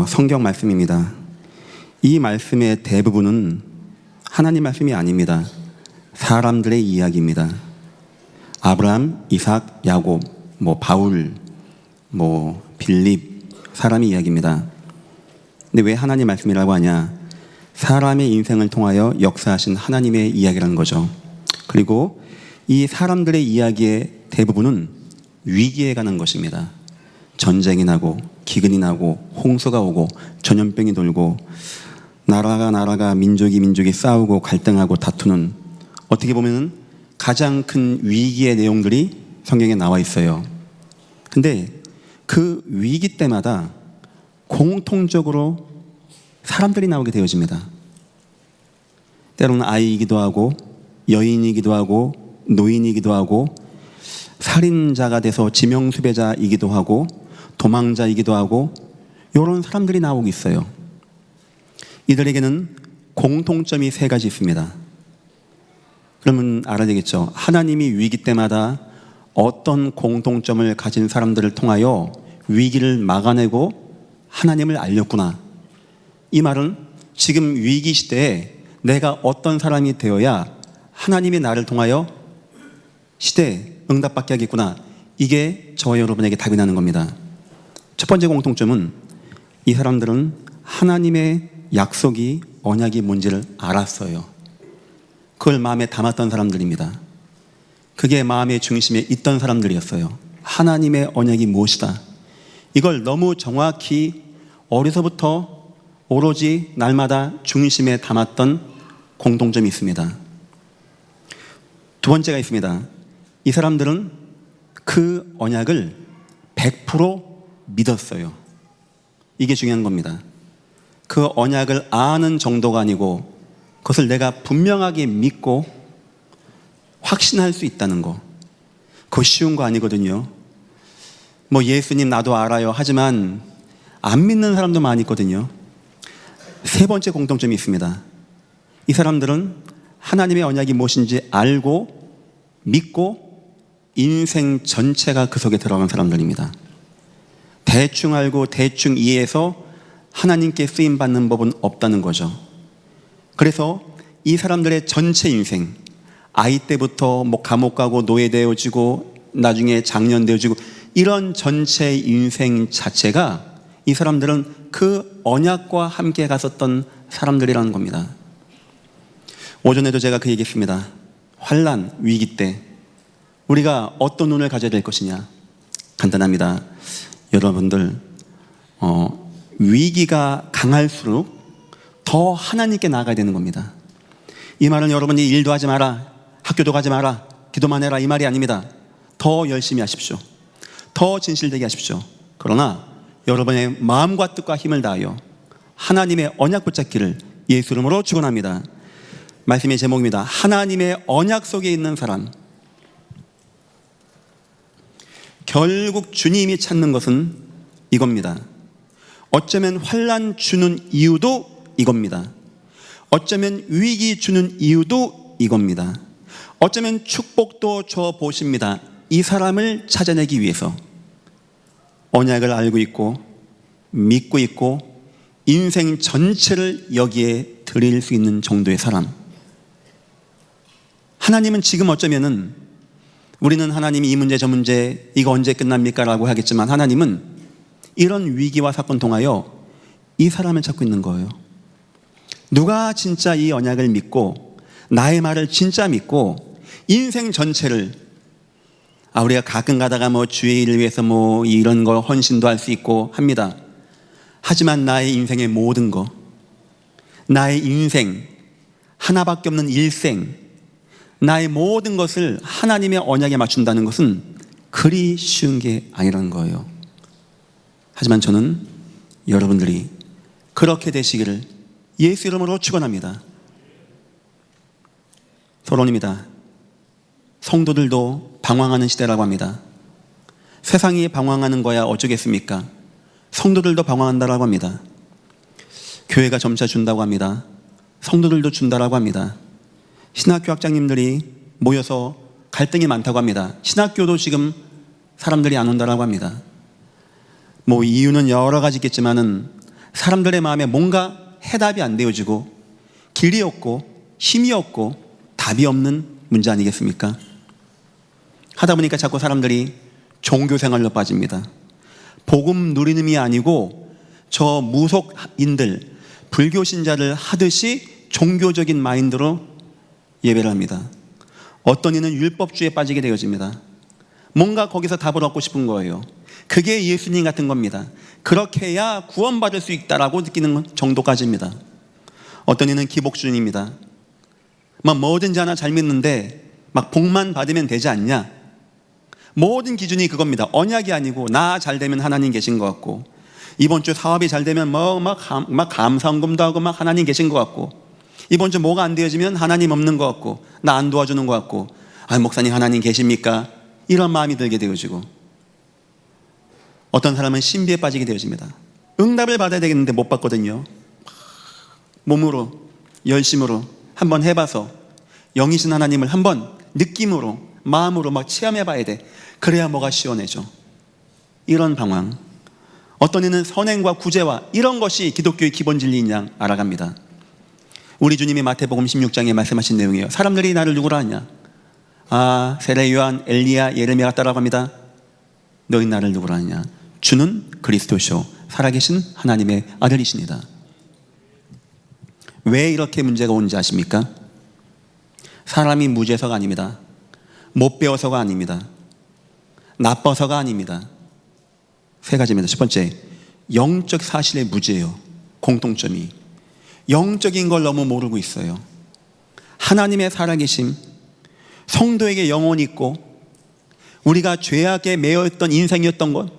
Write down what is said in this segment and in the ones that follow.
성경 말씀입니다. 이 말씀의 대부분은 하나님 말씀이 아닙니다. 사람들의 이야기입니다. 아브라함, 이삭, 야곱, 바울, 빌립, 사람의 이야기입니다. 근데 왜 하나님 말씀이라고 하냐? 사람의 인생을 통하여 역사하신 하나님의 이야기라는 거죠. 그리고 이 사람들의 이야기의 대부분은 위기에 관한 것입니다. 전쟁이 나고 기근이 나고 홍수가 오고 전염병이 돌고 나라가 민족이 싸우고 갈등하고 다투는, 어떻게 보면 가장 큰 위기의 내용들이 성경에 나와 있어요. 근데 그 위기 때마다 공통적으로 사람들이 나오게 되어집니다. 때로는 아이이기도 하고 여인이기도 하고 노인이기도 하고 살인자가 돼서 지명수배자이기도 하고 도망자이기도 하고, 이런 사람들이 나오고 있어요. 이들에게는 공통점이 3가지 있습니다. 그러면 알아야 되겠죠. 하나님이 위기 때마다 어떤 공통점을 가진 사람들을 통하여 위기를 막아내고 하나님을 알렸구나. 이 말은 지금 위기 시대에 내가 어떤 사람이 되어야 하나님이 나를 통하여 시대에 응답받게 하겠구나. 이게 저와 여러분에게 답이 나는 겁니다. 첫 번째 공통점은 이 사람들은 하나님의 약속이, 언약이 뭔지를 알았어요. 그걸 마음에 담았던 사람들입니다. 그게 마음의 중심에 있던 사람들이었어요. 하나님의 언약이 무엇이다, 이걸 너무 정확히 어려서부터 오로지 날마다 중심에 담았던 공통점이 있습니다. 두 번째가 있습니다. 이 사람들은 그 언약을 100% 믿었어요. 이게 중요한 겁니다. 그 언약을 아는 정도가 아니고 그것을 내가 분명하게 믿고 확신할 수 있다는 거, 그거 쉬운 거 아니거든요. 예수님 나도 알아요 하지만 안 믿는 사람도 많이 있거든요. 세 번째 공통점이 있습니다. 이 사람들은 하나님의 언약이 무엇인지 알고 믿고 인생 전체가 그 속에 들어간 사람들입니다. 대충 알고 대충 이해해서 하나님께 쓰임받는 법은 없다는 거죠. 그래서 이 사람들의 전체 인생, 아이 때부터 감옥 가고 노예되어지고 나중에 장년되어지고, 이런 전체 인생 자체가 이 사람들은 그 언약과 함께 갔었던 사람들이라는 겁니다. 오전에도 제가 그 얘기했습니다. 환난, 위기 때 우리가 어떤 눈을 가져야 될 것이냐. 간단합니다. 여러분들, 위기가 강할수록 더 하나님께 나아가야 되는 겁니다. 이 말은 여러분이 일도 하지 마라, 학교도 가지 마라, 기도만 해라, 이 말이 아닙니다. 더 열심히 하십시오. 더 진실되게 하십시오. 그러나 여러분의 마음과 뜻과 힘을 다하여 하나님의 언약 붙잡기를 예수 이름으로 축원합니다. 말씀의 제목입니다. 하나님의 언약 속에 있는 사람. 결국 주님이 찾는 것은 이겁니다. 어쩌면 환난 주는 이유도 이겁니다. 어쩌면 위기 주는 이유도 이겁니다. 어쩌면 축복도 줘 보십니다. 이 사람을 찾아내기 위해서 언약을 알고 있고 믿고 있고 인생 전체를 여기에 드릴 수 있는 정도의 사람. 하나님은 지금 어쩌면은, 우리는 하나님이 이 문제 저 문제 이거 언제 끝납니까? 라고 하겠지만 하나님은 이런 위기와 사건 통하여 이 사람을 찾고 있는 거예요. 누가 진짜 이 언약을 믿고 나의 말을 진짜 믿고 인생 전체를, 우리가 가끔 가다가 주의 일을 위해서 이런 거 헌신도 할 수 있고 합니다. 하지만 나의 인생의 모든 거, 나의 인생 하나밖에 없는 일생, 나의 모든 것을 하나님의 언약에 맞춘다는 것은 그리 쉬운 게 아니라는 거예요. 하지만 저는 여러분들이 그렇게 되시기를 예수 이름으로 축원합니다. 서론입니다. 성도들도 방황하는 시대라고 합니다. 세상이 방황하는 거야 어쩌겠습니까? 성도들도 방황한다라고 합니다. 교회가 점차 준다고 합니다. 성도들도 준다라고 합니다. 신학교 학장님들이 모여서 갈등이 많다고 합니다. 신학교도 지금 사람들이 안 온다라고 합니다. 이유는 여러 가지 있겠지만은 사람들의 마음에 뭔가 해답이 안 되어지고 길이 없고 힘이 없고 답이 없는 문제 아니겠습니까? 하다 보니까 자꾸 사람들이 종교 생활로 빠집니다. 복음 누리는이 아니고 저 무속인들, 불교 신자를 하듯이 종교적인 마인드로 예배를 합니다. 어떤 이는 율법주의에 빠지게 되어집니다. 뭔가 거기서 답을 얻고 싶은 거예요. 그게 예수님 같은 겁니다. 그렇게 해야 구원받을 수 있다라고 느끼는 정도까지입니다. 어떤 이는 기복주의입니다. 막 뭐든지 하나 잘 믿는데 막 복만 받으면 되지 않냐? 모든 기준이 그겁니다. 언약이 아니고 나 잘 되면 하나님 계신 것 같고, 이번 주 사업이 잘 되면 막 감사헌금도 하고 막 하나님 계신 것 같고, 이번 주 뭐가 안 되어지면 하나님 없는 것 같고, 나 안 도와주는 것 같고, 아 목사님 하나님 계십니까? 이런 마음이 들게 되어지고, 어떤 사람은 신비에 빠지게 되어집니다. 응답을 받아야 되겠는데 못 받거든요. 몸으로 열심으로 한번 해봐서 영이신 하나님을 한번 느낌으로 마음으로 막 체험해봐야 돼. 그래야 뭐가 시원해져. 이런 방황. 어떤 이는 선행과 구제와 이런 것이 기독교의 기본 진리인 양 알아갑니다. 우리 주님이 마태복음 16장에 말씀하신 내용이에요. 사람들이 나를 누구라 하냐? 아, 세례 요한, 엘리야, 예레미야가 따라갑니다. 너희 나를 누구라 하냐? 주는 그리스도시요 살아계신 하나님의 아들이십니다. 왜 이렇게 문제가 오는지 아십니까? 사람이 무지해서가 아닙니다. 못 배워서가 아닙니다. 나빠서가 아닙니다. 세 가지입니다. 첫 번째, 영적 사실의 무지예요. 공통점이 영적인 걸 너무 모르고 있어요. 하나님의 살아계심, 성도에게 영혼이 있고, 우리가 죄악에 매여있던 인생이었던 것,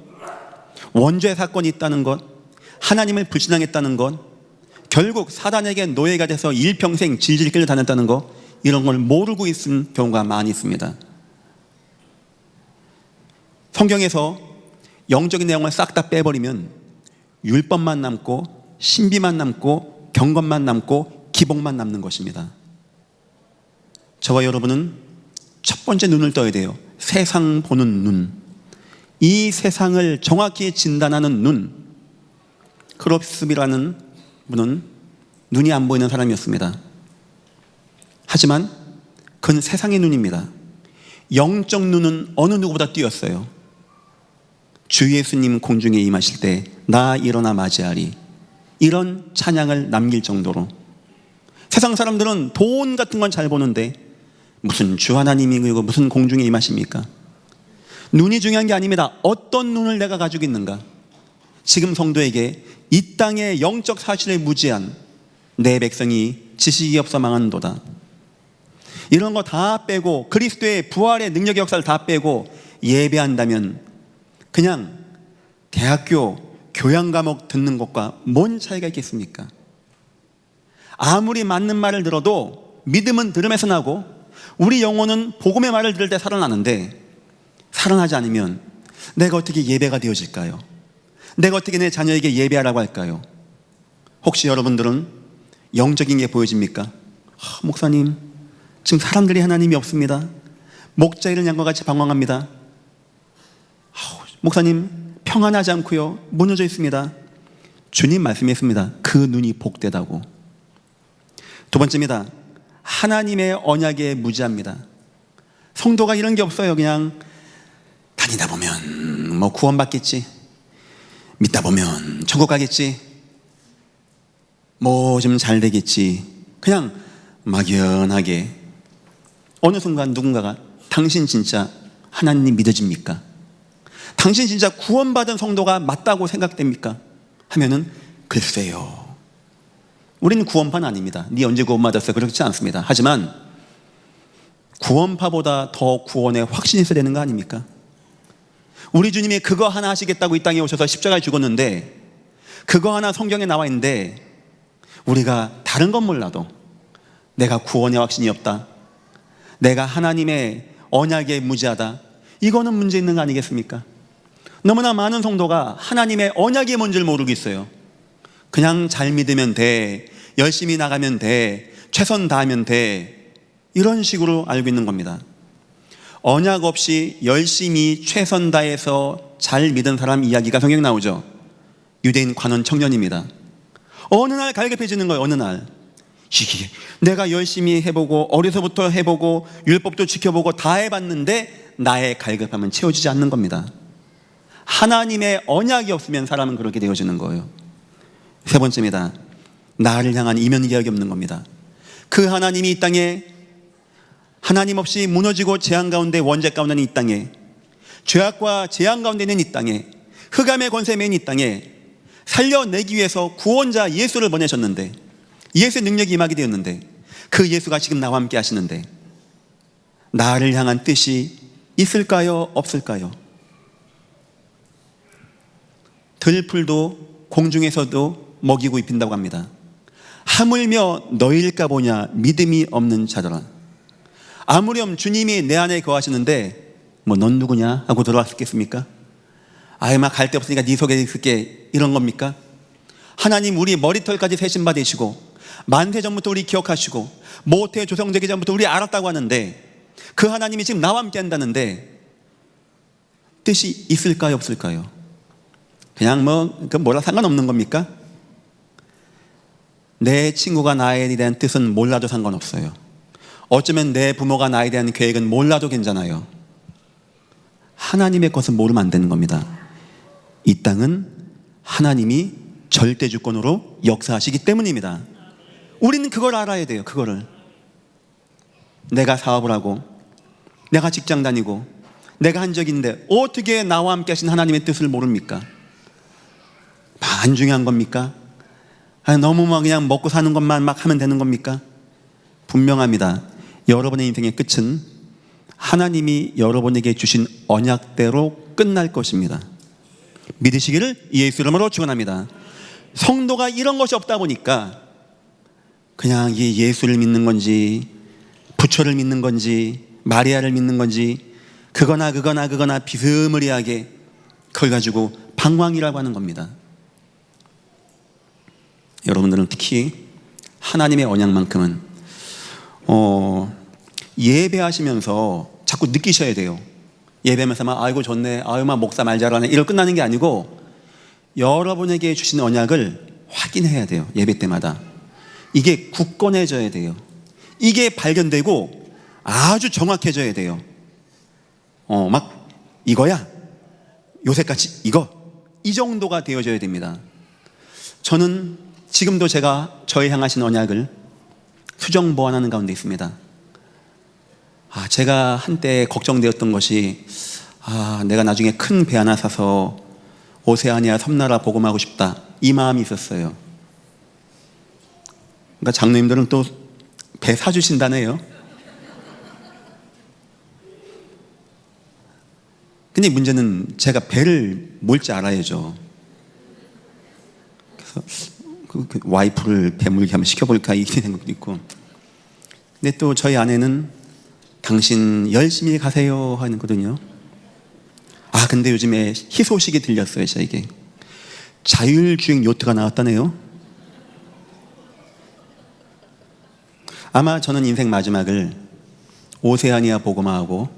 원죄 사건이 있다는 것, 하나님을 불신앙했다는 것, 결국 사단에게 노예가 돼서 일평생 질질 끌려다녔다는 것, 이런 걸 모르고 있는 경우가 많이 있습니다. 성경에서 영적인 내용을 싹 다 빼버리면 율법만 남고 신비만 남고 경건만 남고 기복만 남는 것입니다. 저와 여러분은 첫 번째 눈을 떠야 돼요. 세상 보는 눈. 이 세상을 정확히 진단하는 눈. 크롭스비라는 분은 눈이 안 보이는 사람이었습니다. 하지만 그는 세상의 눈입니다. 영적 눈은 어느 누구보다 뛰었어요. 주 예수님 공중에 임하실 때 나 일어나 맞이하리, 이런 찬양을 남길 정도로. 세상 사람들은 돈 같은 건 잘 보는데 무슨 주 하나님이 그리고 무슨 공중에 임하십니까? 눈이 중요한 게 아닙니다. 어떤 눈을 내가 가지고 있는가. 지금 성도에게 이 땅의 영적 사실에 무지한 내 백성이 지식이 없어 망하는도다, 이런 거 다 빼고 그리스도의 부활의 능력의 역사를 다 빼고 예배한다면 그냥 대학교 교양 과목 듣는 것과 뭔 차이가 있겠습니까? 아무리 맞는 말을 들어도 믿음은 들음에서 나고 우리 영혼은 복음의 말을 들을 때 살아나는데, 살아나지 않으면 내가 어떻게 예배가 되어질까요? 내가 어떻게 내 자녀에게 예배하라고 할까요? 혹시 여러분들은 영적인 게 보여집니까? 목사님, 지금 사람들이 하나님이 없습니다. 목자 잃은 양과 같이 방황합니다. 목사님, 평안하지 않고요, 무너져 있습니다. 주님 말씀했습니다. 그 눈이 복되다고. 두 번째입니다. 하나님의 언약에 무지합니다. 성도가 이런 게 없어요. 그냥 다니다 보면 뭐 구원받겠지, 믿다 보면 천국 가겠지, 뭐 좀 잘 되겠지, 그냥 막연하게. 어느 순간 누군가가 당신 진짜 하나님 믿어집니까? 당신 진짜 구원받은 성도가 맞다고 생각됩니까? 하면은 글쎄요, 우리는 구원파는 아닙니다. 네 언제 구원받았어? 그렇지 않습니다. 하지만 구원파보다 더 구원에 확신이 있어야 되는 거 아닙니까? 우리 주님이 그거 하나 하시겠다고 이 땅에 오셔서 십자가에 죽었는데, 그거 하나 성경에 나와 있는데 우리가 다른 건 몰라도 내가 구원의 확신이 없다, 내가 하나님의 언약에 무지하다, 이거는 문제 있는 거 아니겠습니까? 너무나 많은 성도가 하나님의 언약이 뭔지를 모르고 있어요. 그냥 잘 믿으면 돼, 열심히 나가면 돼, 최선 다하면 돼, 이런 식으로 알고 있는 겁니다. 언약 없이 열심히 최선 다해서 잘 믿은 사람 이야기가 성경에 나오죠. 유대인 관원 청년입니다. 어느 날 갈급해지는 거예요. 어느 날 이게 내가 열심히 해보고 어려서부터 해보고 율법도 지켜보고 다 해봤는데 나의 갈급함은 채워지지 않는 겁니다. 하나님의 언약이 없으면 사람은 그렇게 되어지는 거예요. 세 번째입니다. 나를 향한 이면 계약이 없는 겁니다. 그 하나님이 이 땅에 하나님 없이 무너지고 재앙 가운데 원죄 가운데 있는 이 땅에, 죄악과 재앙 가운데 있는 이 땅에, 흑암의 권세 맨 이 땅에 살려내기 위해서 구원자 예수를 보내셨는데, 예수의 능력이 임하게 되었는데, 그 예수가 지금 나와 함께 하시는데 나를 향한 뜻이 있을까요? 없을까요? 들풀도 공중에서도 먹이고 입힌다고 합니다. 하물며 너희일까 보냐 믿음이 없는 자들아. 아무렴 주님이 내 안에 거하시는데 뭐 넌 누구냐 하고 들어왔겠습니까? 아이 막 갈 데 없으니까 네 속에 있을게 이런 겁니까? 하나님 우리 머리털까지 세신 바 되시고 만세 전부터 우리 기억하시고 모태 조성되기 전부터 우리 알았다고 하는데 그 하나님이 지금 나와 함께 한다는데 뜻이 있을까요? 없을까요? 그냥 뭐라 상관없는 겁니까? 내 친구가 나에 대한 뜻은 몰라도 상관없어요. 어쩌면 내 부모가 나에 대한 계획은 몰라도 괜찮아요. 하나님의 것은 모르면 안 되는 겁니다. 이 땅은 하나님이 절대 주권으로 역사하시기 때문입니다. 우리는 그걸 알아야 돼요. 그거를. 내가 사업을 하고 내가 직장 다니고 내가 한 적이 있는데 어떻게 나와 함께 하신 하나님의 뜻을 모릅니까? 안 중요한 겁니까? 너무 그냥 먹고 사는 것만 막 하면 되는 겁니까? 분명합니다. 여러분의 인생의 끝은 하나님이 여러분에게 주신 언약대로 끝날 것입니다. 믿으시기를 예수 이름으로 축원합니다. 성도가 이런 것이 없다 보니까 그냥 이 예수를 믿는 건지 부처를 믿는 건지 마리아를 믿는 건지 그거나 비스무리하게 그걸 가지고 방황이라고 하는 겁니다. 여러분들은 특히 하나님의 언약만큼은 예배하시면서 자꾸 느끼셔야 돼요. 예배하면서 막 아이고 좋네, 아유 막 목사 말 잘하네 이럴 끝나는 게 아니고 여러분에게 주신 언약을 확인해야 돼요. 예배 때마다 이게 굳건해져야 돼요. 이게 발견되고 아주 정확해져야 돼요. 막 이거야 요새까지 이거 이 정도가 되어져야 됩니다. 저는 지금도 제가 저에 향하신 언약을 수정 보완하는 가운데 있습니다. 제가 한때 걱정되었던 것이 내가 나중에 큰 배 하나 사서 오세아니아 섬나라 복음하고 싶다 이 마음이 있었어요. 그러니까 장로님들은 또 배 사주신다네요. 근데 문제는 제가 배를 몰 줄 알아야죠. 그래서 그 와이프를 배 물게 한번 시켜볼까 이렇게 생각도 있고, 근데 또 저희 아내는 당신 열심히 가세요 하거든요. 근데 요즘에 희소식이 들렸어요. 저에게 자율주행 요트가 나왔다네요. 아마 저는 인생 마지막을 오세아니아 복음화하고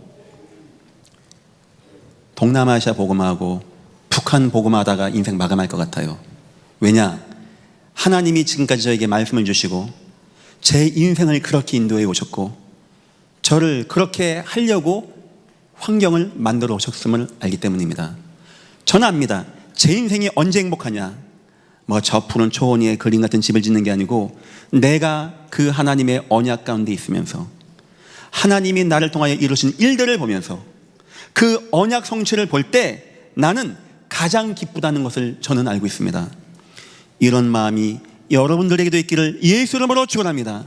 동남아시아 복음화하고 북한 복음화하다가 인생 마감할 것 같아요. 왜냐? 하나님이 지금까지 저에게 말씀을 주시고 제 인생을 그렇게 인도해 오셨고 저를 그렇게 하려고 환경을 만들어 오셨음을 알기 때문입니다. 저는 압니다. 제 인생이 언제 행복하냐, 저 푸른 초원 위에 그림 같은 집을 짓는 게 아니고 내가 그 하나님의 언약 가운데 있으면서 하나님이 나를 통하여 이루신 일들을 보면서 그 언약 성취를 볼 때 나는 가장 기쁘다는 것을 저는 알고 있습니다. 이런 마음이 여러분들에게도 있기를 예수 이름으로 축원합니다.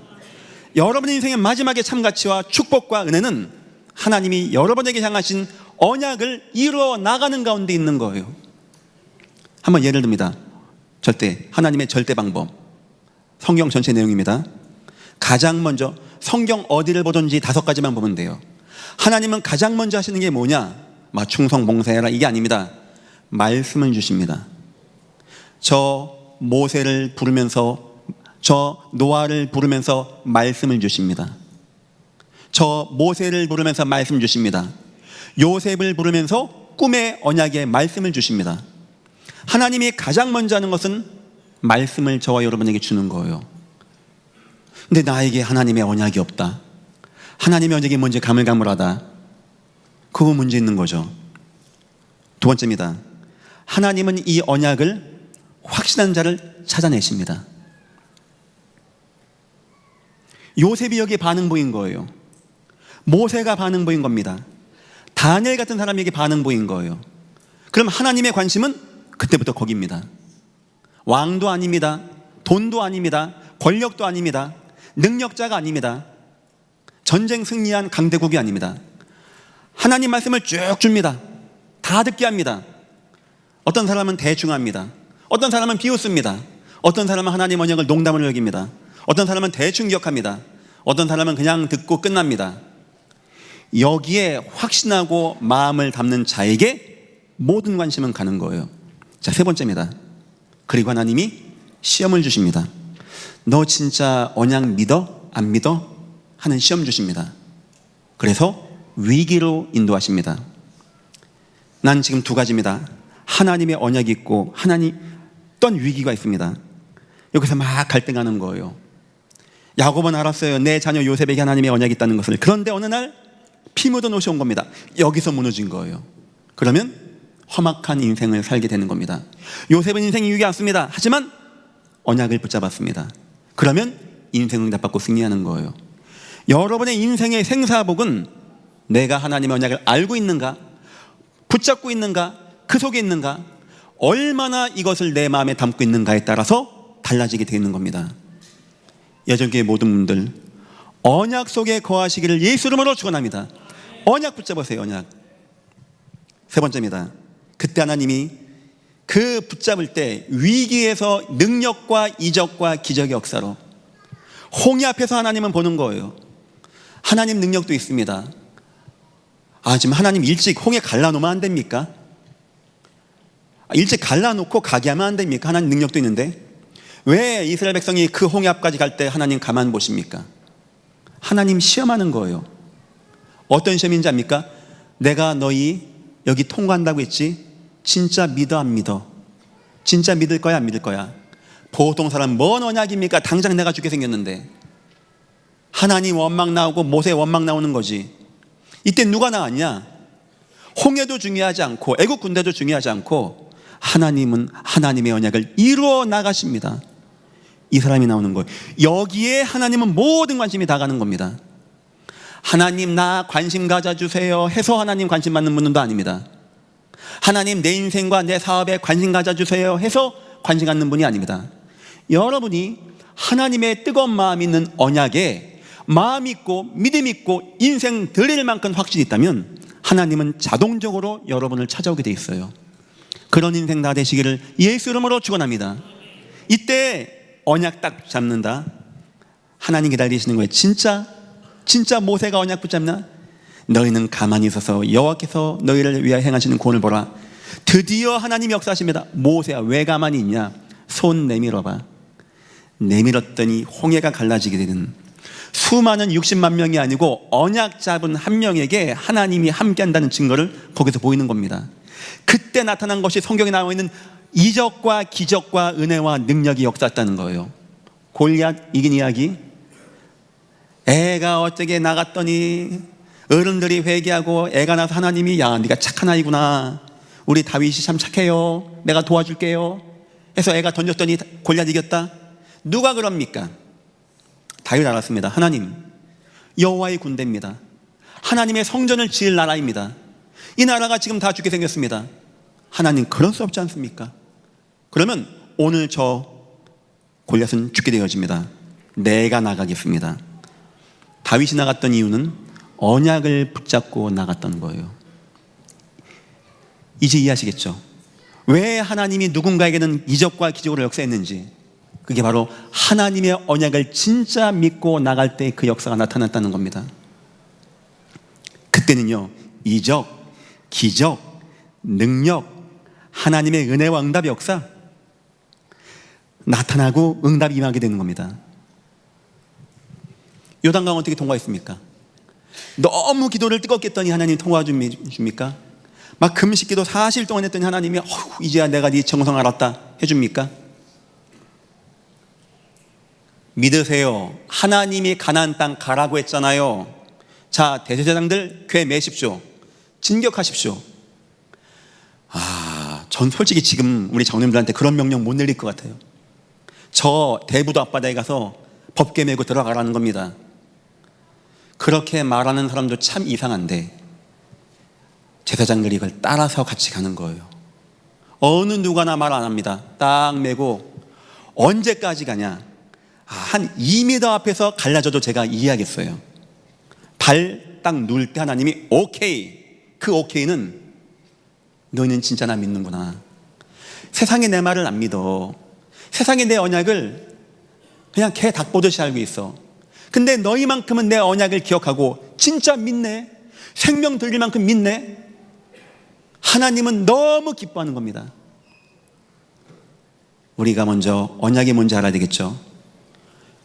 여러분의 인생의 마지막의 참가치와 축복과 은혜는 하나님이 여러분에게 향하신 언약을 이루어 나가는 가운데 있는 거예요. 한번 예를 듭니다. 하나님의 절대 방법, 성경 전체 내용입니다. 가장 먼저 성경 어디를 보든지 5가지만 보면 돼요. 하나님은 가장 먼저 하시는 게 뭐냐? 충성 봉사해라 이게 아닙니다. 말씀을 주십니다. 저 모세를 부르면서, 저 노아를 부르면서 말씀을 주십니다. 저 모세를 부르면서 말씀 주십니다. 요셉을 부르면서 꿈의 언약의 말씀을 주십니다. 하나님이 가장 먼저 하는 것은 말씀을 저와 여러분에게 주는 거예요. 근데 나에게 하나님의 언약이 없다, 하나님의 언약이 뭔지 가물가물하다, 그거 문제 있는 거죠. 두 번째입니다. 하나님은 이 언약을 확신한 자를 찾아내십니다. 요셉이 여기에 반응 보인 거예요. 모세가 반응 보인 겁니다. 다니엘 같은 사람에게 반응 보인 거예요. 그럼 하나님의 관심은 그때부터 거기입니다. 왕도 아닙니다. 돈도 아닙니다. 권력도 아닙니다. 능력자가 아닙니다. 전쟁 승리한 강대국이 아닙니다. 하나님 말씀을 쭉 줍니다. 다 듣게 합니다. 어떤 사람은 대충 합니다. 어떤 사람은 비웃습니다. 어떤 사람은 하나님 언약을 농담으로 여깁니다. 어떤 사람은 대충 기억합니다. 어떤 사람은 그냥 듣고 끝납니다. 여기에 확신하고 마음을 담는 자에게 모든 관심은 가는 거예요. 자, 세 번째입니다. 그리고 하나님이 시험을 주십니다. 너 진짜 언약 믿어? 안 믿어? 하는 시험 주십니다. 그래서 위기로 인도하십니다. 난 지금 두 가지입니다. 하나님의 언약이 있고 하나님 어떤 위기가 있습니다. 여기서 막 갈등하는 거예요. 야곱은 알았어요. 내 자녀 요셉에게 하나님의 언약이 있다는 것을. 그런데 어느 날 피 묻은 옷이 온 겁니다. 여기서 무너진 거예요. 그러면 험악한 인생을 살게 되는 겁니다. 요셉은 인생이 유익이 않습니다. 하지만 언약을 붙잡았습니다. 그러면 인생 응답받고 승리하는 거예요. 여러분의 인생의 생사복은 내가 하나님의 언약을 알고 있는가, 붙잡고 있는가, 그 속에 있는가, 얼마나 이것을 내 마음에 담고 있는가에 따라서 달라지게 되는 겁니다. 여전교회 모든 분들 언약 속에 거하시기를 예수 이름으로 축원합니다. 언약 붙잡으세요. 언약. 세 번째입니다. 그때 하나님이 그 붙잡을 때 위기에서 능력과 이적과 기적의 역사로, 홍해 앞에서 하나님은 보는 거예요. 하나님 능력도 있습니다. 지금 하나님 일찍 홍해 갈라놓으면 안 됩니까? 일찍 갈라놓고 가게 하면 안 됩니까? 하나님 능력도 있는데 왜 이스라엘 백성이 그 홍해 앞까지 갈 때 하나님 가만 보십니까? 하나님 시험하는 거예요. 어떤 시험인지 압니까? 내가 너희 여기 통과한다고 했지? 진짜 믿어 안 믿어? 진짜 믿을 거야 안 믿을 거야? 보통 사람 뭔 언약입니까? 당장 내가 죽게 생겼는데. 하나님 원망 나오고 모세 원망 나오는 거지. 이때 누가 나왔냐? 홍해도 중요하지 않고 애국 군대도 중요하지 않고 하나님은 하나님의 언약을 이루어 나가십니다. 이 사람이 나오는 거예요. 여기에 하나님은 모든 관심이 다 가는 겁니다. 하나님 나 관심 가져주세요 해서 하나님 관심 받는 분도 아닙니다. 하나님 내 인생과 내 사업에 관심 가져주세요 해서 관심 갖는 분이 아닙니다. 여러분이 하나님의 뜨거운 마음 있는 언약에 마음 있고 믿음 있고 인생 드릴 만큼 확신이 있다면 하나님은 자동적으로 여러분을 찾아오게 돼 있어요. 그런 인생 다 되시기를 예수 이름으로 축원합니다. 이때 언약 딱 잡는다. 하나님 기다리시는 거예요. 진짜 모세가 언약 붙잡나? 너희는 가만히 있어서 여호와께서 너희를 위하여 행하시는 구원을 보라. 드디어 하나님이 역사하십니다. 모세야 왜 가만히 있냐? 손 내밀어봐. 내밀었더니 홍해가 갈라지게 되는, 수많은 60만 명이 아니고 언약 잡은 한 명에게 하나님이 함께한다는 증거를 거기서 보이는 겁니다. 그때 나타난 것이 성경에 나와 있는 이적과 기적과 은혜와 능력이 역사했다는 거예요. 골리앗 이긴 이야기, 애가 어쩌게 나갔더니 어른들이 회개하고 애가 나서 하나님이 야 네가 착한 아이구나, 우리 다윗이 참 착해요, 내가 도와줄게요 해서 애가 던졌더니 골리앗 이겼다. 누가 그럽니까? 다윗 알았습니다. 하나님 여호와의 군대입니다. 하나님의 성전을 지을 나라입니다. 이 나라가 지금 다 죽게 생겼습니다. 하나님 그럴 수 없지 않습니까? 그러면 오늘 저 골리앗은 죽게 되어집니다. 내가 나가겠습니다. 다윗이 나갔던 이유는 언약을 붙잡고 나갔던 거예요. 이제 이해하시겠죠? 왜 하나님이 누군가에게는 이적과 기적으로 역사했는지. 그게 바로 하나님의 언약을 진짜 믿고 나갈 때 그 역사가 나타났다는 겁니다. 그때는요, 이적, 기적, 능력, 하나님의 은혜와 응답의 역사 나타나고 응답이 임하게 되는 겁니다. 요단강 어떻게 통과했습니까? 너무 기도를 뜨겁게 했더니 하나님 통과 줍니까? 막 금식기도 40일 동안 했더니 하나님이 이제야 내가 네 정성 알았다 해줍니까? 믿으세요. 하나님이 가나안 땅 가라고 했잖아요. 자, 대제사장들 궤 매십시오. 진격하십시오. 전 솔직히 지금 우리 장로님들한테 그런 명령 못 내릴 것 같아요. 저 대부도 앞바다에 가서 법궤 메고 들어가라는 겁니다. 그렇게 말하는 사람도 참 이상한데 제사장들이 이걸 따라서 같이 가는 거예요. 어느 누가나 말 안 합니다. 딱 메고 언제까지 가냐? 한 2m 앞에서 갈라져도 제가 이해하겠어요. 발 딱 누울 때 하나님이 오케이. 그 오케이는 너희는 진짜 나 믿는구나. 세상에 내 말을 안 믿어. 세상에 내 언약을 그냥 개 닭 보듯이 알고 있어. 근데 너희만큼은 내 언약을 기억하고 진짜 믿네. 생명 들릴 만큼 믿네. 하나님은 너무 기뻐하는 겁니다. 우리가 먼저 언약이 뭔지 알아야 되겠죠.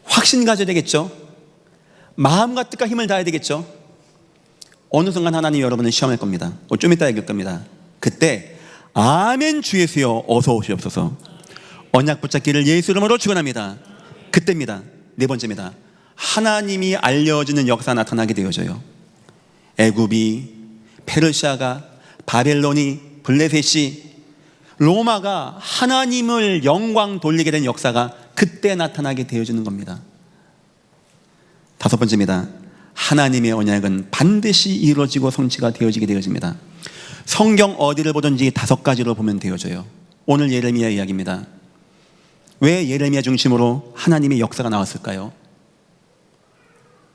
확신 가져야 되겠죠. 마음과 뜻과 힘을 다해야 되겠죠. 어느 순간 하나님 여러분을 시험할 겁니다. 좀 이따 얘기할 겁니다. 그때 아멘 주 예수여 어서 오시옵소서. 언약 붙잡기를 예수 이름으로 축원합니다. 그때입니다. 네 번째입니다. 하나님이 알려주는 역사 나타나게 되어져요. 애굽이, 페르시아가, 바벨론이, 블레셋이, 로마가 하나님을 영광 돌리게 된 역사가 그때 나타나게 되어지는 겁니다. 다섯 번째입니다. 하나님의 언약은 반드시 이루어지고 성취가 되어지게 되어집니다. 성경 어디를 보든지 5가지로 보면 되어져요. 오늘 예레미야 이야기입니다. 왜 예레미야 중심으로 하나님의 역사가 나왔을까요?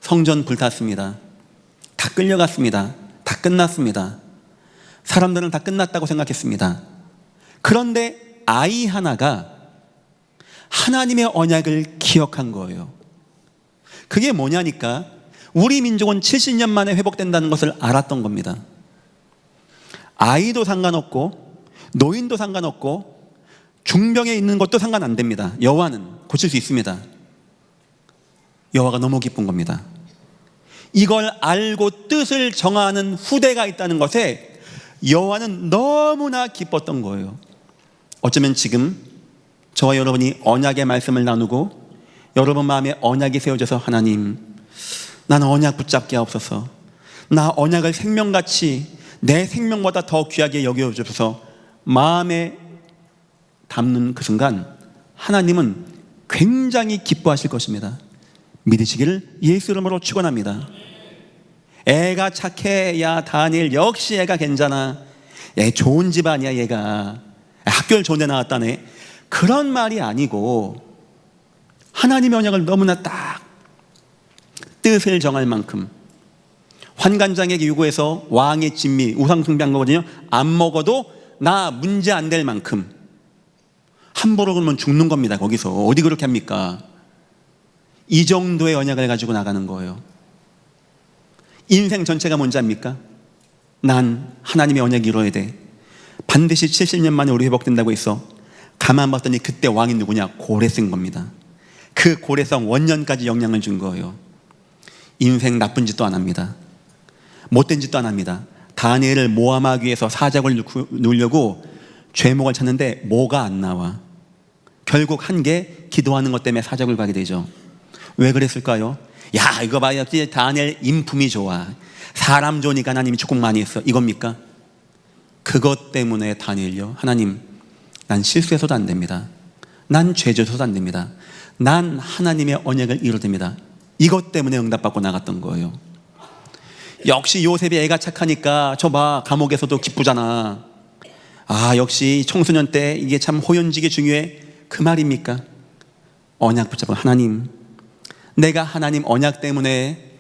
성전 불탔습니다. 다 끌려갔습니다. 다 끝났습니다. 사람들은 다 끝났다고 생각했습니다. 그런데 아이 하나가 하나님의 언약을 기억한 거예요. 그게 뭐냐니까 우리 민족은 70년 만에 회복된다는 것을 알았던 겁니다. 아이도 상관없고 노인도 상관없고 중병에 있는 것도 상관 안 됩니다. 여호와는 고칠 수 있습니다. 여호와가 너무 기쁜 겁니다. 이걸 알고 뜻을 정하는 후대가 있다는 것에 여호와는 너무나 기뻤던 거예요. 어쩌면 지금 저와 여러분이 언약의 말씀을 나누고 여러분 마음에 언약이 세워져서 하나님, 나는 언약 붙잡게 하옵소서. 나 언약을 생명같이 내 생명보다 더 귀하게 여겨주셔서 마음에 담는 그 순간 하나님은 굉장히 기뻐하실 것입니다. 믿으시기를 예수 이름으로 축원합니다. 애가 착해. 야 다니엘 역시 애가 괜찮아. 얘 좋은 집안이야. 얘가 학교를 좋은 데 나왔다네. 그런 말이 아니고 하나님의 언약을 너무나 딱 뜻을 정할 만큼 환관장에게 요구해서 왕의 진미 우상 숭배한 거거든요. 안 먹어도 나 문제 안 될 만큼 함부로 그러면 죽는 겁니다. 거기서 어디 그렇게 합니까? 이 정도의 언약을 가지고 나가는 거예요. 인생 전체가 뭔지 압니까? 난 하나님의 언약이 이루어야 돼. 반드시 70년 만에 우리 회복된다고 했어. 가만 봤더니 그때 왕이 누구냐? 고레스인 겁니다. 그 고레성 원년까지 영향을 준 거예요. 인생 나쁜 짓도 안 합니다. 못된 짓도 안 합니다. 다니엘을 모함하기 위해서 사적을 누르려고 죄목을 찾는데 뭐가 안 나와. 결국 한 게 기도하는 것 때문에 사적을 가게 되죠. 왜 그랬을까요? 야 이거 봐, 역시 다니엘 인품이 좋아. 사람 좋으니까 하나님이 축복 많이 했어. 이겁니까? 그것 때문에 다니엘요, 하나님 난 실수해서도 안 됩니다. 난 죄져서도 안 됩니다. 난 하나님의 언약을 이루됩니다. 이것 때문에 응답받고 나갔던 거예요. 역시 요셉이 애가 착하니까 저 봐 감옥에서도 기쁘잖아. 아 역시 청소년 때 이게 참 호연직이 중요해. 그 말입니까? 언약 붙잡고 하나님, 내가 하나님 언약 때문에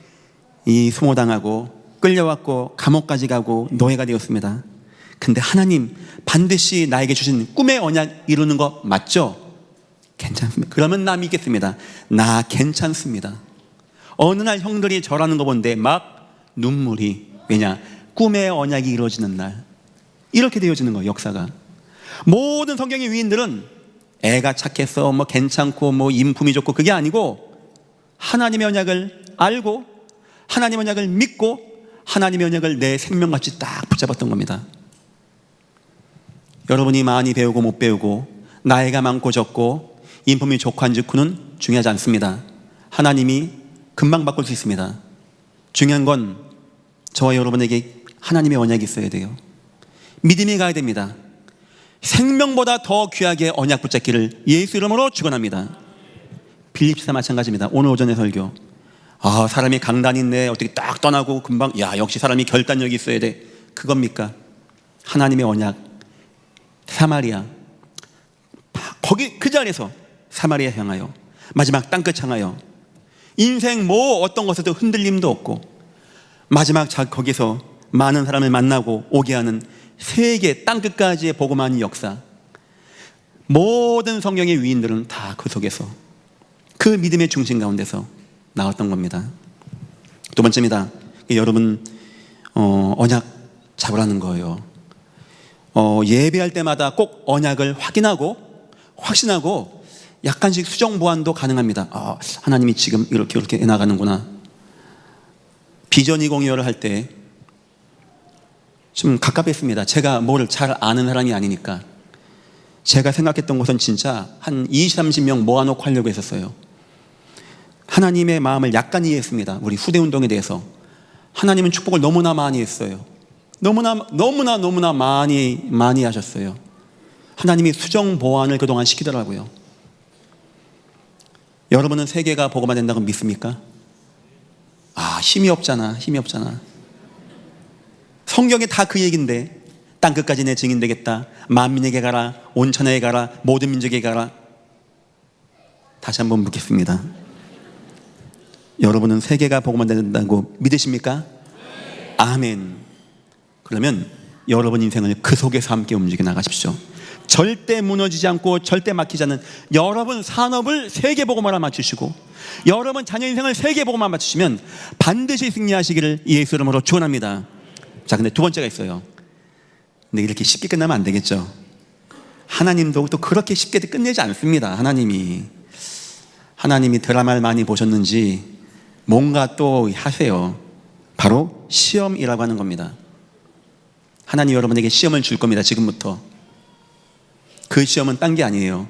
이 수모당하고 끌려왔고 감옥까지 가고 노예가 되었습니다. 근데 하나님 반드시 나에게 주신 꿈의 언약 이루는 거 맞죠? 괜찮습니다. 그러면 나 믿겠습니다. 나 괜찮습니다. 어느 날 형들이 절하는 거 본데 막 눈물이, 왜냐? 꿈의 언약이 이루어지는 날. 이렇게 되어지는 거예요. 역사가. 모든 성경의 위인들은 애가 착해서 뭐 괜찮고 뭐 인품이 좋고 그게 아니고 하나님의 언약을 알고 하나님의 언약을 믿고 하나님의 언약을 내 생명같이 딱 붙잡았던 겁니다. 여러분이 많이 배우고 못 배우고 나이가 많고 적고 인품이 좋고 안 좋고는 중요하지 않습니다. 하나님이 금방 바꿀 수 있습니다. 중요한 건 저와 여러분에게 하나님의 언약이 있어야 돼요. 믿음이 가야 됩니다. 생명보다 더 귀하게 언약 붙잡기를 예수 이름으로 축원합니다. 빌립보서 마찬가지입니다. 오늘 오전의 설교. 사람이 강단이 있네. 어떻게 딱 떠나고 금방 역시 사람이 결단력이 있어야 돼. 그겁니까? 하나님의 언약. 사마리아. 거기 그 자리에서 사마리아 향하여 마지막 땅끝 향하여 인생 어떤 것에도 흔들림도 없고 마지막 거기서 많은 사람을 만나고 오게 하는 세계 땅끝까지의 복음하는 역사. 모든 성경의 위인들은 다 그 속에서 그 믿음의 중심 가운데서 나왔던 겁니다. 두 번째입니다. 여러분 언약 잡으라는 거예요. 예배할 때마다 꼭 언약을 확신하고 약간씩 수정 보완도 가능합니다. 하나님이 지금 이렇게 나가는구나. 비전 2025를 할 때 좀 갑갑했습니다. 제가 뭐를 잘 아는 사람이 아니니까. 제가 생각했던 것은 진짜 한 20, 30명 모아놓고 하려고 했었어요. 하나님의 마음을 약간 이해했습니다. 우리 후대운동에 대해서. 하나님은 축복을 너무나 많이 했어요. 너무나 많이 하셨어요. 하나님이 수정 보완을 그동안 시키더라고요. 여러분은 세계가 복음화 된다고 믿습니까? 힘이 없잖아. 성경에 다 그 얘기인데 땅끝까지 내 증인 되겠다. 만민에게 가라. 온 천하에 가라. 모든 민족에게 가라. 다시 한번 묻겠습니다. 여러분은 세계가 복음화 된다고 믿으십니까? 네. 아멘. 그러면 여러분 인생을 그 속에서 함께 움직여 나가십시오. 절대 무너지지 않고 절대 막히지 않는 여러분 산업을 세계 복음화로 맞추시고 여러분 자녀 인생을 세계 복음화 맞추시면 반드시 승리하시기를 예수 이름으로 축원합니다. 자, 근데 두 번째가 있어요. 근데 이렇게 쉽게 끝나면 안 되겠죠. 하나님도 또 그렇게 쉽게 끝내지 않습니다. 하나님이 드라마를 많이 보셨는지 뭔가 또 하세요. 바로 시험이라고 하는 겁니다. 하나님 여러분에게 시험을 줄 겁니다. 지금부터. 그 시험은 딴 게 아니에요.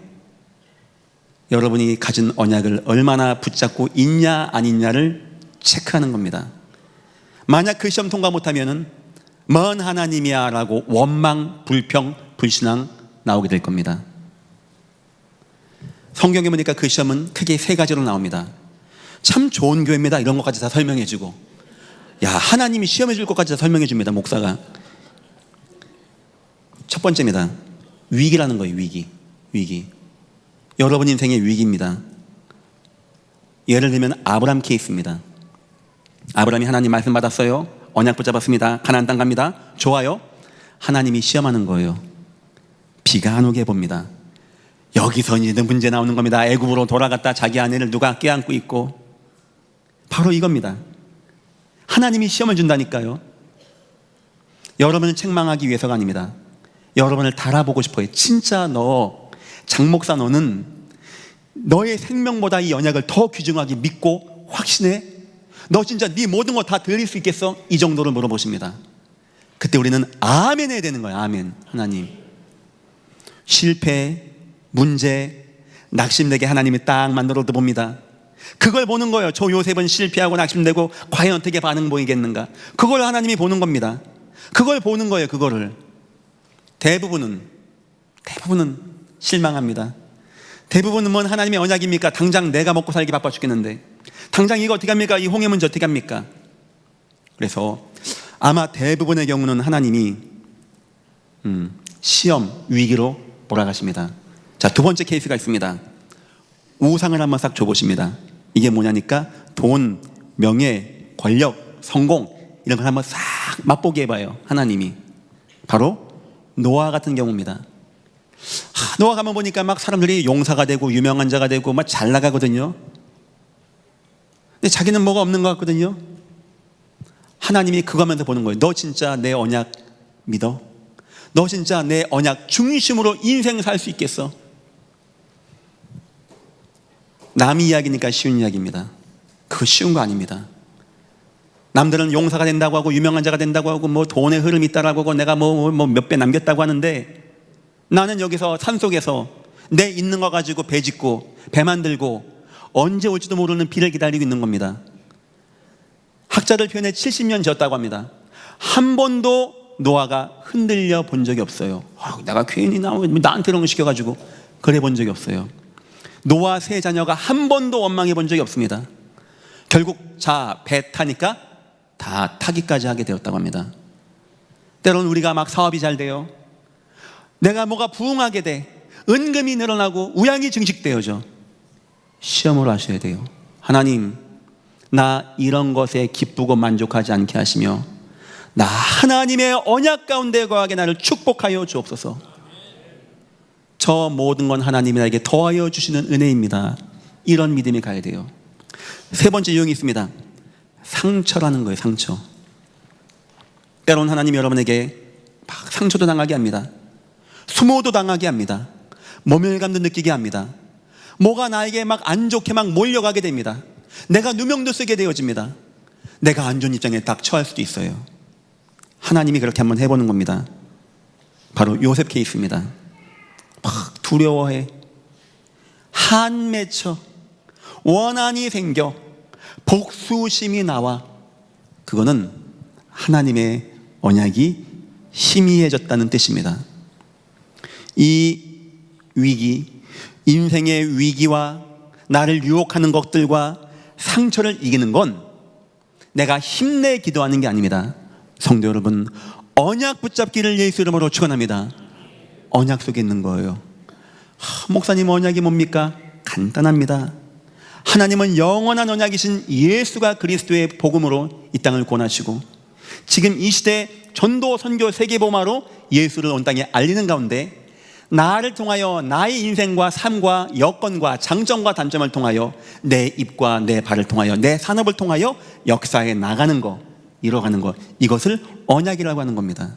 여러분이 가진 언약을 얼마나 붙잡고 있냐 안 있냐를 체크하는 겁니다. 만약 그 시험 통과 못하면은 먼 하나님이야 라고 원망, 불평, 불신앙 나오게 될 겁니다. 성경에 보니까 그 시험은 크게 세 가지로 나옵니다. 참 좋은 교회입니다. 이런 것까지 다 설명해 주고 하나님이 시험해 줄 것까지 다 설명해 줍니다. 목사가. 첫 번째입니다. 위기라는 거예요. 위기. 여러분 인생의 위기입니다. 예를 들면 아브람 케이스입니다. 아브람이 하나님 말씀 받았어요. 언약 붙잡았습니다. 가나안 땅 갑니다. 좋아요. 하나님이 시험하는 거예요. 비가 안 오게 봅니다. 여기서 이제 문제 나오는 겁니다. 애굽으로 돌아갔다 자기 아내를 누가 껴안고 있고. 바로 이겁니다. 하나님이 시험을 준다니까요. 여러분을 책망하기 위해서가 아닙니다. 여러분을 달아보고 싶어요. 진짜 장 목사 너는 너의 생명보다 이 언약을 더 귀중하게 믿고 확신해? 너 진짜 네 모든 거 다 드릴 수 있겠어? 이 정도로 물어보십니다. 그때 우리는 아멘 해야 되는 거예요. 아멘. 하나님 실패, 문제, 낙심되게 하나님이 딱 만들어도 봅니다. 그걸 보는 거예요. 저 요셉은 실패하고 낙심되고 과연 어떻게 반응 보이겠는가. 그걸 하나님이 보는 겁니다. 그걸 보는 거예요. 그거를. 대부분은 실망합니다. 대부분은 뭔 하나님의 언약입니까? 당장 내가 먹고 살기 바빠 죽겠는데 당장 이거 어떻게 합니까? 이 홍해 문제 어떻게 합니까? 그래서 아마 대부분의 경우는 하나님이 시험, 위기로 몰아가십니다. 자, 두 번째 케이스가 있습니다. 우상을 한번 싹 줘보십니다. 이게 뭐냐니까 돈, 명예, 권력, 성공 이런 걸 한번 싹 맛보게 해봐요. 하나님이. 바로 노아 같은 경우입니다. 노아 가면 보니까 막 사람들이 용사가 되고 유명한 자가 되고 막 잘 나가거든요. 근데 자기는 뭐가 없는 것 같거든요. 하나님이 그거 하면서 보는 거예요. 너 진짜 내 언약 믿어? 너 진짜 내 언약 중심으로 인생 살 수 있겠어? 남 이야기니까 쉬운 이야기입니다. 그거 쉬운 거 아닙니다. 남들은 용사가 된다고 하고 유명한 자가 된다고 하고 뭐 돈의 흐름이 있다라고 하고 내가 뭐 몇 배 남겼다고 하는데 나는 여기서 산속에서 내 있는 거 가지고 배 짓고 배 만들고 언제 올지도 모르는 비를 기다리고 있는 겁니다. 학자들 표현에 70년 지었다고 합니다. 한 번도 노아가 흔들려 본 적이 없어요. 내가 괜히 나한테 이런 거 시켜가지고 그래 본 적이 없어요. 노아 세 자녀가 한 번도 원망해 본 적이 없습니다. 결국 배 타니까 다 타기까지 하게 되었다고 합니다. 때로는 우리가 막 사업이 잘 돼요. 내가 뭐가 부응하게 돼. 은금이 늘어나고 우양이 증식되어져. 시험을 하셔야 돼요. 하나님, 나 이런 것에 기쁘고 만족하지 않게 하시며 나 하나님의 언약 가운데 거하게 나를 축복하여 주옵소서. 저 모든 건 하나님이 나에게 더하여 주시는 은혜입니다. 이런 믿음이 가야 돼요. 세 번째 유형이 있습니다. 상처라는 거예요. 상처. 때로는 하나님이 여러분에게 막 상처도 당하게 합니다. 수모도 당하게 합니다. 모멸감도 느끼게 합니다. 뭐가 나에게 막 안 좋게 막 몰려가게 됩니다. 내가 누명도 쓰게 되어집니다. 내가 안 좋은 입장에 딱 처할 수도 있어요. 하나님이 그렇게 한번 해보는 겁니다. 바로 요셉 케이스입니다. 막 두려워해, 한 맺혀, 원한이 생겨, 복수심이 나와. 그거는 하나님의 언약이 희미해졌다는 뜻입니다. 이 위기, 인생의 위기와 나를 유혹하는 것들과 상처를 이기는 건 내가 힘내 기도하는 게 아닙니다. 성도 여러분, 언약 붙잡기를 예수 이름으로 축원합니다. 언약 속에 있는 거예요. 목사님, 언약이 뭡니까? 간단합니다. 하나님은 영원한 언약이신 예수가 그리스도의 복음으로 이 땅을 구원하시고 지금 이 시대 전도 선교 세계복음화로 예수를 온 땅에 알리는 가운데 나를 통하여 나의 인생과 삶과 여건과 장점과 단점을 통하여 내 입과 내 발을 통하여 내 산업을 통하여 역사에 나가는 거, 이뤄가는 것, 이것을 언약이라고 하는 겁니다.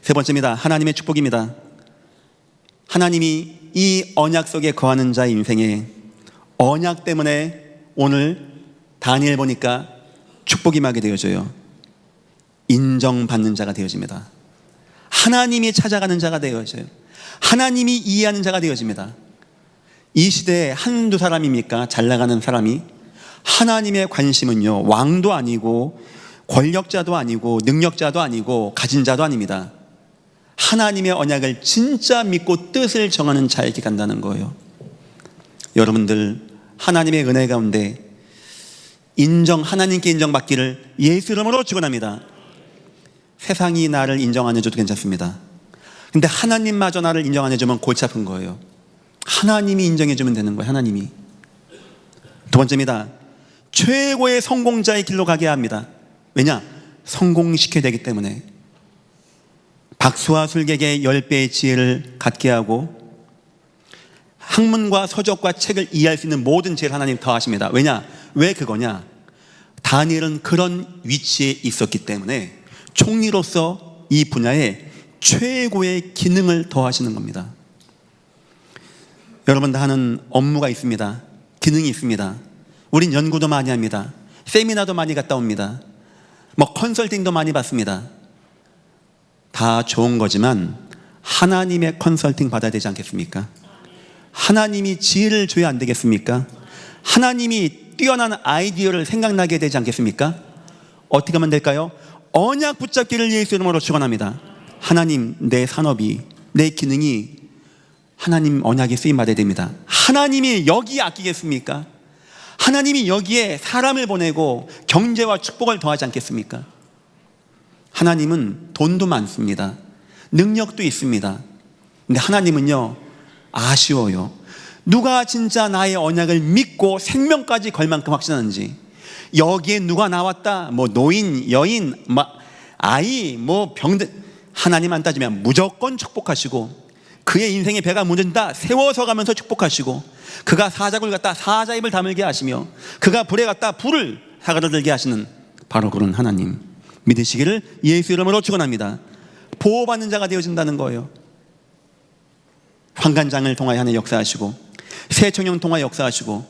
세 번째입니다. 하나님의 축복입니다. 하나님이 이 언약 속에 거하는 자의 인생에 언약 때문에 오늘 다니엘 보니까 축복이 임하게 되어져요. 인정받는 자가 되어집니다. 하나님이 찾아가는 자가 되어져요. 하나님이 이해하는 자가 되어집니다. 이 시대에 한두 사람입니까? 잘 나가는 사람이? 하나님의 관심은요, 왕도 아니고 권력자도 아니고 능력자도 아니고 가진 자도 아닙니다. 하나님의 언약을 진짜 믿고 뜻을 정하는 자에게 간다는 거예요. 여러분들, 하나님의 은혜 가운데 하나님께 인정받기를 예수 이름으로 축원합니다. 세상이 나를 인정 안 해줘도 괜찮습니다. 근데 하나님마저 나를 인정 안 해주면 골치 아픈 거예요. 하나님이 인정해주면 되는 거예요. 하나님이. 두 번째입니다. 최고의 성공자의 길로 가게 합니다. 왜냐? 성공시켜야 되기 때문에. 박수와 술객의 10배의 지혜를 갖게 하고 학문과 서적과 책을 이해할 수 있는 모든 지혜를 하나님 더하십니다. 왜냐? 왜 그거냐? 다니엘은 그런 위치에 있었기 때문에 총리로서 이 분야에 최고의 기능을 더하시는 겁니다. 여러분 다 하는 업무가 있습니다. 기능이 있습니다. 우린 연구도 많이 합니다. 세미나도 많이 갔다 옵니다. 컨설팅도 많이 받습니다. 다 좋은 거지만 하나님의 컨설팅 받아야 되지 않겠습니까? 하나님이 지혜를 줘야 안 되겠습니까? 하나님이 뛰어난 아이디어를 생각나게 되지 않겠습니까? 어떻게 하면 될까요? 언약 붙잡기를 예수 이름으로 축원합니다. 하나님, 내 산업이, 내 기능이 하나님 언약에 쓰임받아야 됩니다. 하나님이 여기에 아끼겠습니까? 하나님이 여기에 사람을 보내고 경제와 축복을 더하지 않겠습니까? 하나님은 돈도 많습니다. 능력도 있습니다. 근데 하나님은요, 아쉬워요. 누가 진짜 나의 언약을 믿고 생명까지 걸 만큼 확신하는지. 여기에 누가 나왔다, 노인, 여인, 아이, 병든, 하나님 안 따지면 무조건 축복하시고, 그의 인생의 배가 무너진다 세워서 가면서 축복하시고, 그가 사자굴 갔다 사자 입을 다물게 하시며, 그가 불에 갔다 불을 사가들게 하시는 바로 그런 하나님 믿으시기를 예수 이름으로 축원합니다. 보호받는 자가 되어진다는 거예요. 환관장을 통하여 하나님 역사하시고, 세청령 통하여 역사하시고,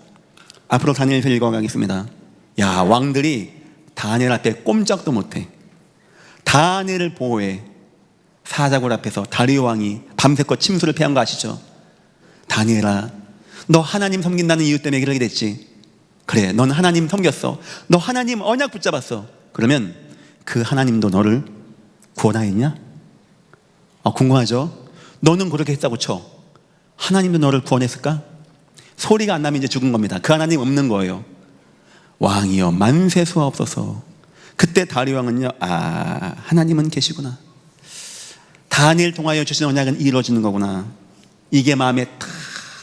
앞으로 다니엘서 읽어가겠습니다. 왕들이 다니엘 앞에 꼼짝도 못해. 다니엘을 보호해. 사자굴 앞에서 다리오 왕이 밤새껏 침수를 패한 거 아시죠? 다니엘아, 너 하나님 섬긴다는 이유 때문에 그러게 됐지. 그래, 넌 하나님 섬겼어. 너 하나님 언약 붙잡았어. 그러면 그 하나님도 너를 구원하였냐? 궁금하죠? 너는 그렇게 했다고 쳐. 하나님도 너를 구원했을까? 소리가 안 나면 이제 죽은 겁니다. 그 하나님 없는 거예요. 왕이여 만세 수하옵소서. 그때 다리 왕은요, 하나님은 계시구나. 다니엘 통하여 주신 언약은 이루어지는 거구나. 이게 마음에 탁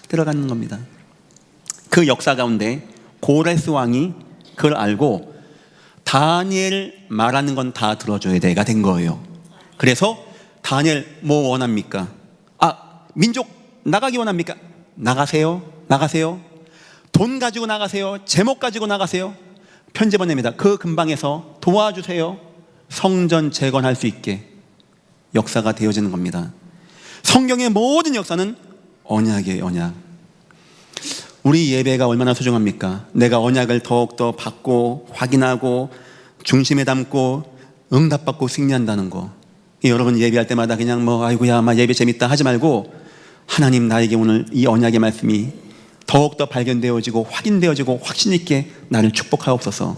들어가는 겁니다. 그 역사 가운데 고레스 왕이 그걸 알고 다니엘 말하는 건 다 들어줘야 돼가 된 거예요. 그래서 다니엘 뭐 원합니까? 민족 나가기 원합니까? 나가세요. 나가세요. 돈 가지고 나가세요. 제목 가지고 나가세요. 편지 보냅니다. 그 근방에서 도와주세요. 성전 재건할 수 있게 역사가 되어지는 겁니다. 성경의 모든 역사는 언약이에요. 언약. 우리 예배가 얼마나 소중합니까? 내가 언약을 더욱더 받고 확인하고 중심에 담고 응답받고 승리한다는 거. 여러분 예배할 때마다 그냥 아이고야 예배 재밌다 하지 말고, 하나님 나에게 오늘 이 언약의 말씀이 더욱더 발견되어지고 확인되어지고 확신 있게 나를 축복하옵소서.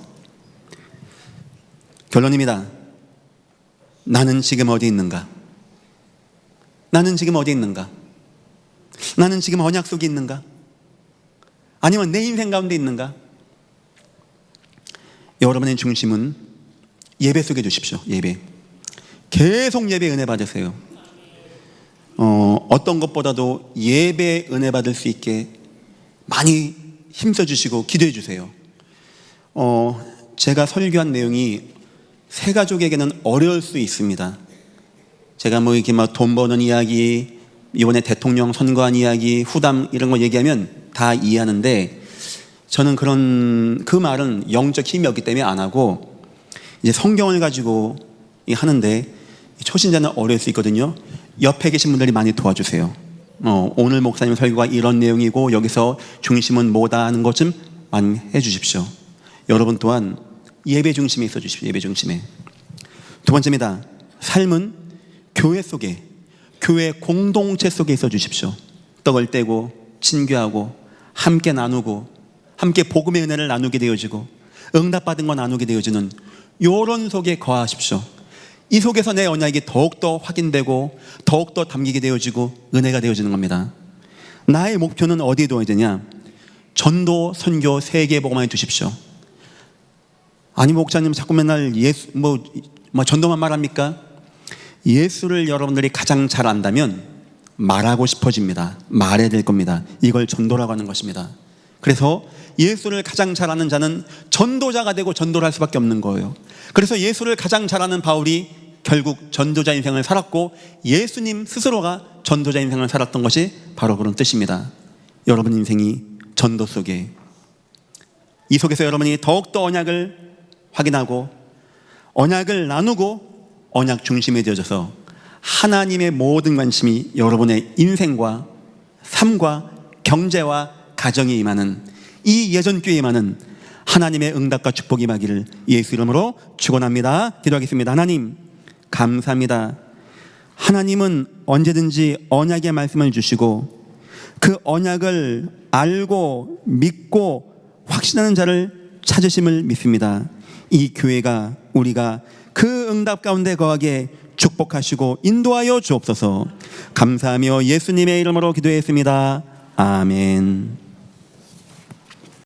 결론입니다. 나는 지금 어디 있는가? 나는 지금 어디 있는가? 나는 지금 언약 속에 있는가? 아니면 내 인생 가운데 있는가? 여러분의 중심은 예배 속에 두십시오. 예배. 계속 예배 은혜 받으세요. 어떤 것보다도 예배 은혜 받을 수 있게 많이 힘써 주시고 기도해 주세요. 제가 설교한 내용이 새 가족에게는 어려울 수 있습니다. 제가 이렇게 돈 버는 이야기, 이번에 대통령 선거한 이야기, 후담 이런 거 얘기하면 다 이해하는데, 저는 그 말은 영적 힘이 없기 때문에 안 하고 이제 성경을 가지고 하는데, 초신자는 어려울 수 있거든요. 옆에 계신 분들이 많이 도와주세요. 오늘 목사님 설교가 이런 내용이고 여기서 중심은 뭐다 하는 것 좀 많이 해주십시오. 여러분 또한 예배 중심에 있어 주십시오. 예배 중심에. 두 번째입니다. 삶은 교회 속에, 교회 공동체 속에 있어 주십시오. 떡을 떼고 친교하고 함께 나누고 함께 복음의 은혜를 나누게 되어지고 응답받은 거 나누게 되어지는 요런 속에 거하십시오. 이 속에서 내 언약이 더욱더 확인되고 더욱더 담기게 되어지고 은혜가 되어지는 겁니다. 나의 목표는 어디에 두어야 되냐? 전도, 선교, 세계복음화에 두십시오. 아니 목사님 자꾸 맨날 예수 전도만 말합니까? 예수를 여러분들이 가장 잘 안다면 말하고 싶어집니다. 말해야 될 겁니다. 이걸 전도라고 하는 것입니다. 그래서 예수를 가장 잘 아는 자는 전도자가 되고 전도를 할 수밖에 없는 거예요. 그래서 예수를 가장 잘 아는 바울이 결국 전도자 인생을 살았고 예수님 스스로가 전도자 인생을 살았던 것이 바로 그런 뜻입니다. 여러분 인생이 전도 속에, 이 속에서 여러분이 더욱더 언약을 확인하고 언약을 나누고 언약 중심에 되어져서 하나님의 모든 관심이 여러분의 인생과 삶과 경제와 가정에 임하는, 이 예전교회에 임하는 하나님의 응답과 축복이 임하기를 예수 이름으로 축원합니다. 기도하겠습니다. 하나님 감사합니다. 하나님은 언제든지 언약의 말씀을 주시고 그 언약을 알고 믿고 확신하는 자를 찾으심을 믿습니다. 이 교회가, 우리가 그 응답 가운데 거하게 축복하시고 인도하여 주옵소서. 감사하며 예수님의 이름으로 기도했습니다. 아멘.